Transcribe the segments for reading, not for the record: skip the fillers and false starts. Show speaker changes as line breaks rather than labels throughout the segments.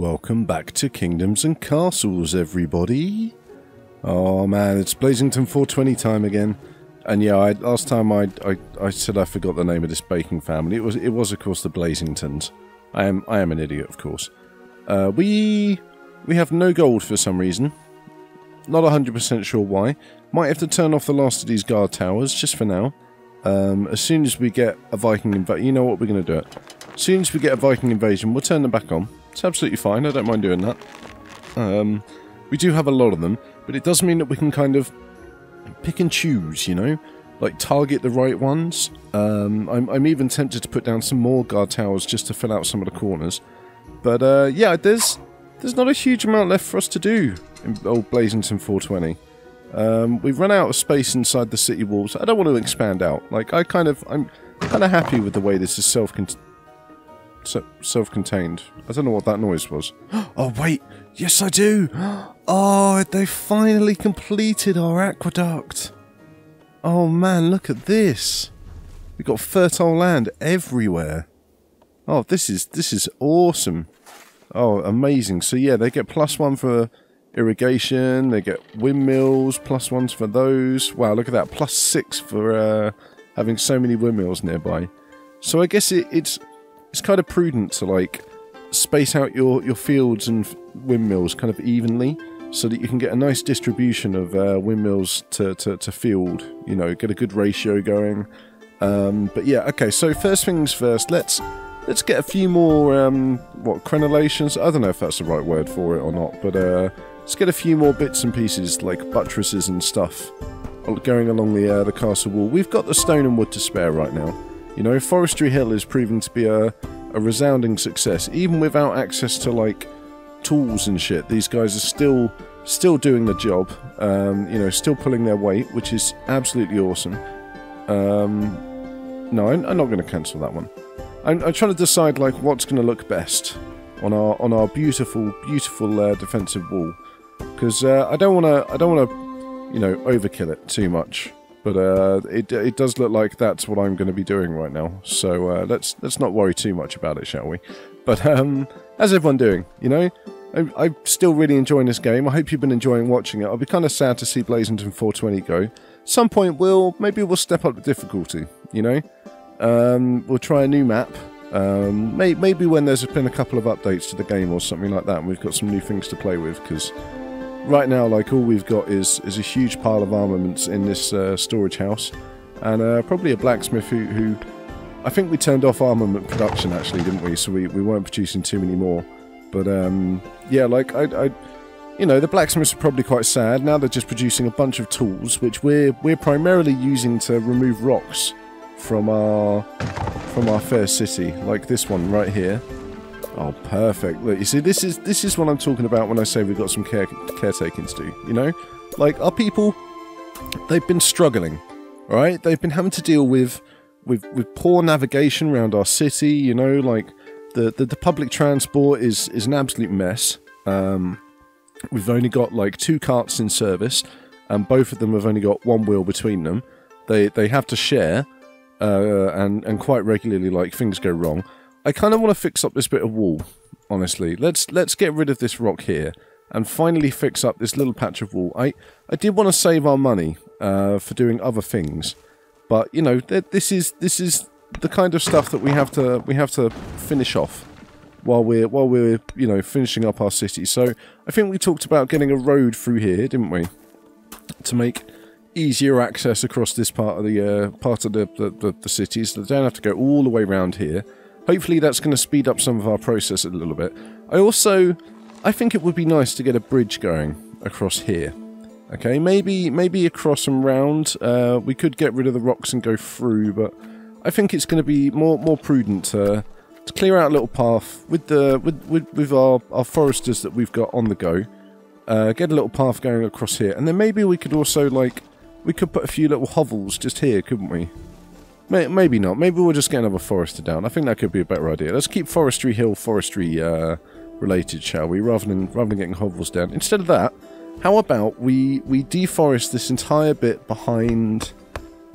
welcome back to Kingdoms and Castles, everybody. Oh man, it's Blazington 420 time again. And yeah, last time I said I forgot the name of this baking family. It was of course the Blazingtons. I am an idiot, of course. We have no gold for some reason. Not 100% sure why. Might have to turn off the last of these guard towers just for now. As soon as we get a Viking invasion, you know what, we're going to do it. As soon as we get a Viking invasion, we'll turn them back on. It's absolutely fine, I don't mind doing that. We do have a lot of them, but it does mean that we can kind of pick and choose, you know? Like, target the right ones. I'm even tempted to put down some more guard towers just to fill out some of the corners. But, yeah, there's not a huge amount left for us to do in old Blazington 420. We've run out of space inside the city walls. I don't want to expand out. Like, I'm kind of happy with the way this is self-contained. I don't know what that noise was. Oh wait, yes I do. Oh, they finally completed our aqueduct. Oh man, look at this. We've got fertile land everywhere. Oh, this is awesome. Oh, amazing. So yeah, they get +1 for irrigation, they get windmills, +1s for those. Wow, look at that, +6 for having so many windmills nearby. So I guess it's kind of prudent to like space out your fields and windmills kind of evenly, so that you can get a nice distribution of windmills to field. You know, get a good ratio going. But yeah, okay. So first things first, let's get a few more crenellations. I don't know if that's the right word for it or not, but let's get a few more bits and pieces like buttresses and stuff going along the castle wall. We've got the stone and wood to spare right now. You know, Forestry Hill is proving to be a resounding success. Even without access to, like, tools and shit, these guys are still doing the job. You know, still pulling their weight, which is absolutely awesome. No, I'm not going to cancel that one. I'm trying to decide, like, what's going to look best on our beautiful defensive wall. Because I don't want to, you know, overkill it too much. But it does look like that's what I'm going to be doing right now. So let's not worry too much about it, shall we? But how's everyone doing? You know, I'm still really enjoying this game. I hope you've been enjoying watching it. I'll be kind of sad to see Blazington 420 go. At some point, maybe we'll step up the difficulty. You know, we'll try a new map. Maybe when there's been a couple of updates to the game or something like that, and we've got some new things to play with, because right now, like, all we've got is a huge pile of armaments in this storage house, and probably a blacksmith who I think we turned off armament production, actually, didn't we? So we weren't producing too many more. But yeah, like you know, the blacksmiths are probably quite sad. Now they're just producing a bunch of tools, which we're primarily using to remove rocks from our fair city, like this one right here. Oh, perfect. Look, you see, this is what I'm talking about when I say we've got some caretaking to do, you know? Like, our people, they've been struggling, alright? They've been having to deal with poor navigation around our city, you know? Like, the public transport is an absolute mess. We've only got, like, 2 carts in service, and both of them have only got 1 wheel between them. They have to share, and quite regularly, like, things go wrong. I kind of want to fix up this bit of wall, honestly. Let's get rid of this rock here and finally fix up this little patch of wall. I did want to save our money for doing other things, but you know, this is the kind of stuff that we have to finish off while we're you know, finishing up our city. So I think we talked about getting a road through here, didn't we, to make easier access across this part of the city, so they don't have to go all the way around here. Hopefully that's going to speed up some of our process a little bit. I think it would be nice to get a bridge going across here. Okay, maybe across and round. We could get rid of the rocks and go through, but I think it's going to be more prudent to clear out a little path with our foresters that we've got on the go. Get a little path going across here, and then maybe we could also, like, we could put a few little hovels just here, couldn't we? Maybe not. Maybe we'll just get another forester down. I think that could be a better idea. Let's keep Forestry Hill forestry related, shall we? Rather than getting hovels down. Instead of that, how about we deforest this entire bit behind...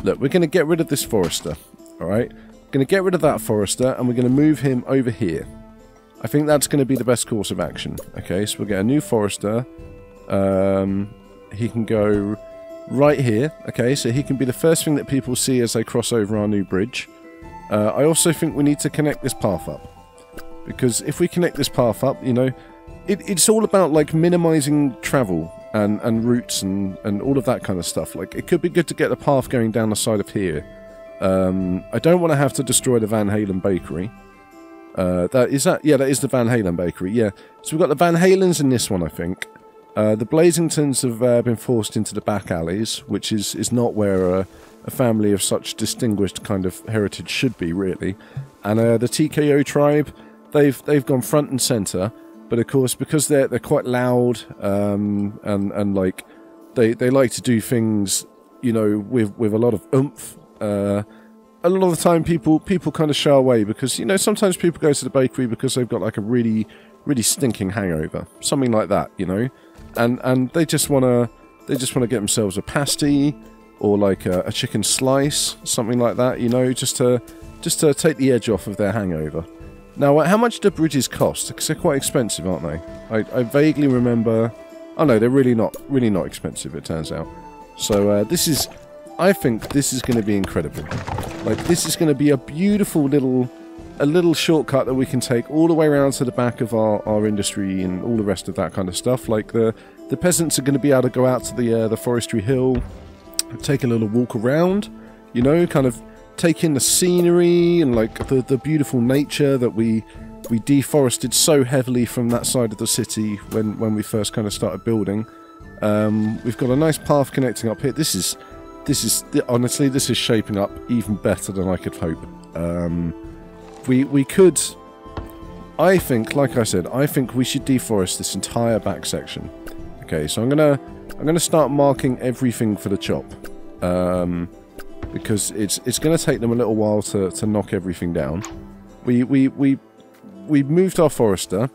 Look, we're going to get rid of this forester. Alright? We're going to get rid of that forester, and we're going to move him over here. I think that's going to be the best course of action. Okay, so we'll get a new forester. He can go right here. Okay, so he can be the first thing that people see as they cross over our new bridge. I also think we need to connect this path up. Because if we connect this path up, you know, it's all about, like, minimizing travel and routes and all of that kind of stuff. Like, it could be good to get the path going down the side of here. I don't want to have to destroy the Van Halen bakery. Yeah, that is the Van Halen bakery, yeah. So we've got the Van Halens in this one, I think. The Blazingtons have been forced into the back alleys, which is not where a family of such distinguished kind of heritage should be, really. And the TKO tribe, they've gone front and centre, but of course because they're quite loud and like they like to do things, you know, with a lot of oomph. A lot of the time people kind of shy away because, you know, sometimes people go to the bakery because they've got like a really stinking hangover, something like that, you know, and they just want to get themselves a pasty or like a chicken slice, something like that, you know, just to take the edge off of their hangover. Now, how much do bridges cost? Because they're quite expensive, aren't they? I vaguely remember. Oh no, they're really not expensive, it turns out. So I think this is going to be incredible. Like, this is going to be a beautiful little shortcut that we can take all the way around to the back of our industry and all the rest of that kind of stuff. Like, the peasants are going to be able to go out to the Forestry Hill, take a little walk around, you know, kind of take in the scenery and like the beautiful nature that we deforested so heavily from that side of the city when we first kind of started building. We've got a nice path connecting up here. This is honestly, this is shaping up even better than I could hope. We could, I think, like I said, I think we should deforest this entire back section. Okay, so I'm gonna start marking everything for the chop, because it's gonna take them a little while to knock everything down. We moved our forester,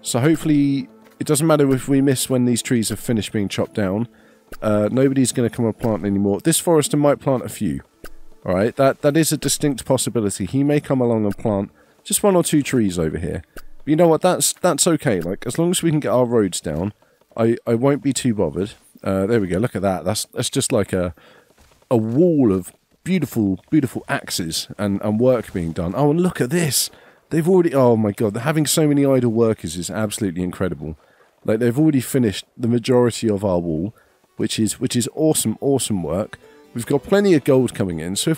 so hopefully it doesn't matter if we miss when these trees have finished being chopped down. Nobody's going to come and plant anymore. This forester might plant a few. Alright, that is a distinct possibility. He may come along and plant just 1 or 2 trees over here. But you know what, that's okay. Like, as long as we can get our roads down, I won't be too bothered. There we go, look at that. That's just like a wall of beautiful axes and work being done. Oh, and look at this. They've already, oh my god, having so many idle workers is absolutely incredible. Like, they've already finished the majority of our wall, which is awesome work. We've got plenty of gold coming in, so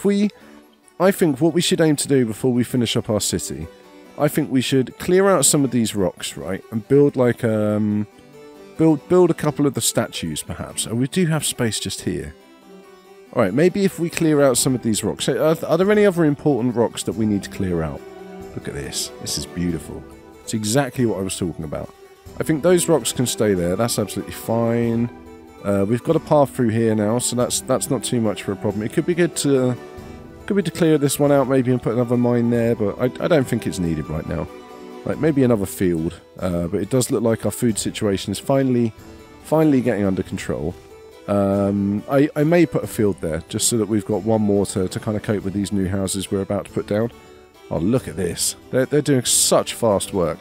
I think what we should aim to do before we finish up our city, I think we should clear out some of these rocks, right, and build like build a couple of the statues perhaps. And we do have space just here. Alright, maybe if we clear out some of these rocks. Are there any other important rocks that we need to clear out? Look at this. This is beautiful. It's exactly what I was talking about. I think those rocks can stay there. That's absolutely fine. We've got a path through here now, so that's not too much for a problem. It could be good to clear this one out maybe and put another mine there, but I don't think it's needed right now. Like, maybe another field, but it does look like our food situation is finally getting under control. I may put a field there, just so that we've got one more to kind of cope with these new houses we're about to put down. Oh, look at this. They're doing such fast work.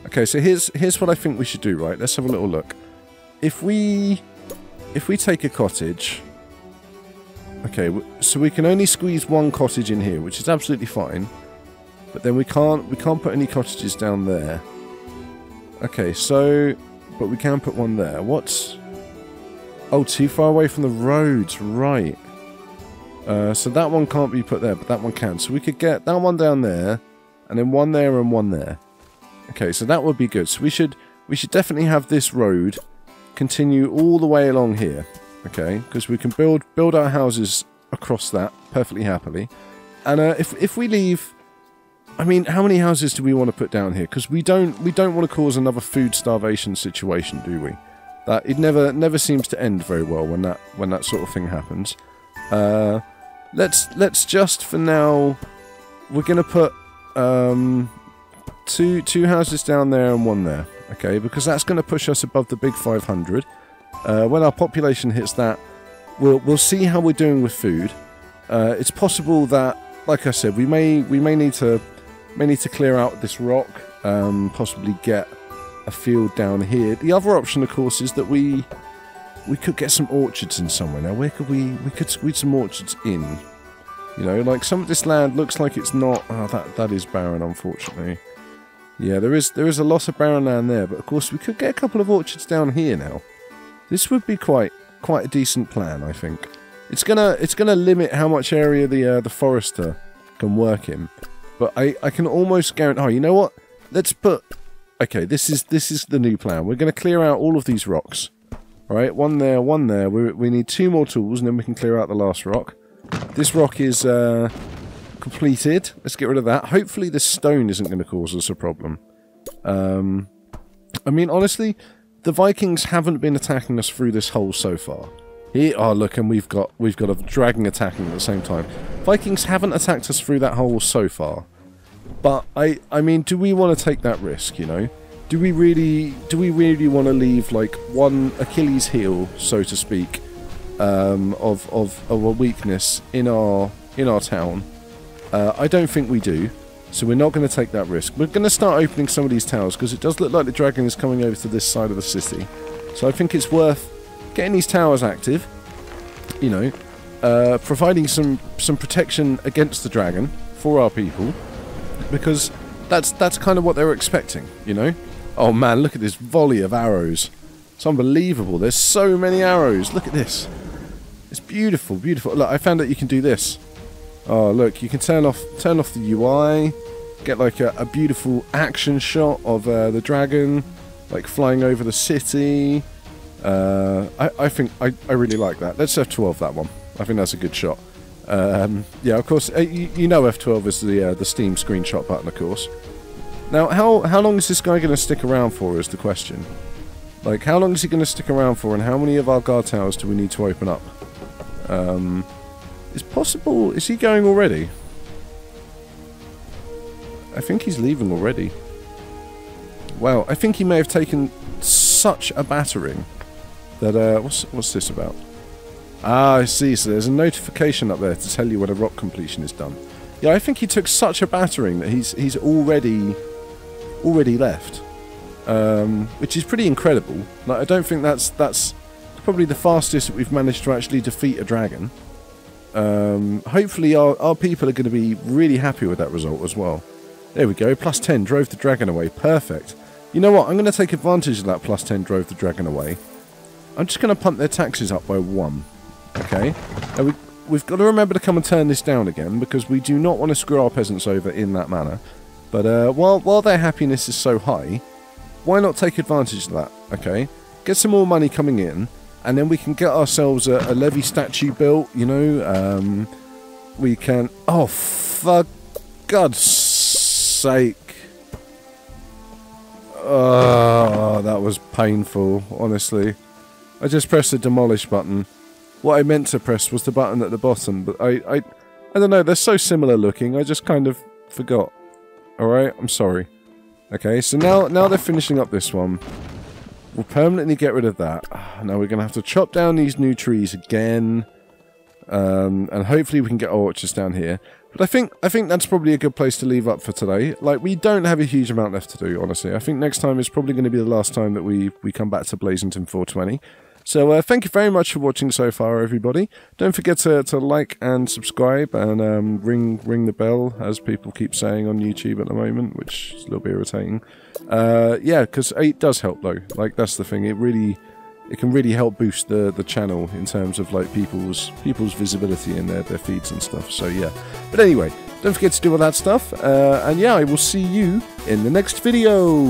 Okay, so here's what I think we should do, right? Let's have a little look. If we take a cottage... Okay, so we can only squeeze one cottage in here, which is absolutely fine. But then we can't put any cottages down there. Okay, so... But we can put one there. What's... Oh, too far away from the roads, right. So that one can't be put there, but that one can. So we could get that one down there, and then one there and one there. Okay, so that would be good. So we should definitely have this road continue all the way along here. Okay, because we can build our houses across that perfectly happily. And if we leave... I mean, how many houses do we want to put down here? Because we don't want to cause another food starvation situation, do we? That it never seems to end very well when that sort of thing happens. Let's just for now, we're gonna put two houses down there and one there, okay? Because that's gonna push us above the big 500. When our population hits that, we'll see how we're doing with food. It's possible that, like I said, we may need to clear out this rock possibly get a field down here. The other option, of course, is that we could get some orchards in somewhere. Now, where could we could squeeze some orchards in? You know, like some of this land looks like it's not... Oh, that is barren, unfortunately. Yeah, there is a lot of barren land there, but of course we could get a couple of orchards down here now. This would be quite a decent plan, I think. It's gonna limit how much area the forester can work in, but I can almost guarantee... Oh, you know what? Let's put... Okay, this is the new plan. We're going to clear out all of these rocks. All right, one there, one there. We need 2 more tools, and then we can clear out the last rock. This rock is completed. Let's get rid of that. Hopefully this stone isn't going to cause us a problem. I mean, honestly, the Vikings haven't been attacking us through this hole so far. Here, oh look, and we've got a dragon attacking at the same time. Vikings haven't attacked us through that hole so far. But I mean, do we want to take that risk, you know? Do we really want to leave like one Achilles heel, so to speak, of a weakness in our town? I don't think we do. So we're not going to take that risk. We're going to start opening some of these towers because it does look like the dragon is coming over to this side of the city. So I think it's worth getting these towers active. You know, providing some protection against the dragon for our people, because that's kind of what they were expecting. You know. Oh man, look at this volley of arrows. It's unbelievable. There's so many arrows. Look at this. It's beautiful, beautiful. Look, I found out you can do this. Oh, look, you can turn off the UI, get like a beautiful action shot of the dragon, like flying over the city. I think I really like that. Let's F12 that one. I think that's a good shot. Yeah, of course, you know F12 is the Steam screenshot button, of course. Now, how long is this guy going to stick around for is the question. Like, how long is he going to stick around for, and how many of our guard towers do we need to open up? It's possible... Is he going already? I think he's leaving already. Wow, I think he may have taken such a battering that... what's this about? Ah, I see. So there's a notification up there to tell you when a rock completion is done. Yeah, I think he took such a battering that he's already left. Which is pretty incredible. Like, I don't think that's probably the fastest that we've managed to actually defeat a dragon. Hopefully our people are going to be really happy with that result as well. There we go, plus 10 drove the dragon away. Perfect. You know what, I'm going to take advantage of that plus 10 drove the dragon away. I'm just going to punt their taxes up by 1. Okay. Now we've got to remember to come and turn this down again, because we do not want to screw our peasants over in that manner. But while their happiness is so high, why not take advantage of that? Okay. Get some more money coming in, and then we can get ourselves a levy statue built, you know. We can... Oh, for God's sake. Oh, that was painful, honestly. I just pressed the demolish button. What I meant to press was the button at the bottom, but I don't know, they're so similar looking, I just kind of forgot. Alright, I'm sorry. Okay, so now they're finishing up this one. We'll permanently get rid of that. Now we're going to have to chop down these new trees again. And hopefully we can get our orchards down here. But I think that's probably a good place to leave up for today. Like, we don't have a huge amount left to do, honestly. I think next time is probably going to be the last time that we come back to Blazington 420. So thank you very much for watching so far, everybody. Don't forget to like and subscribe, and ring the bell, as people keep saying on YouTube at the moment, which is a little bit irritating. Yeah, because it does help though. Like, that's the thing. It can really help boost the channel in terms of like people's visibility in their feeds and stuff. So yeah. But anyway, don't forget to do all that stuff. And yeah, I will see you in the next video.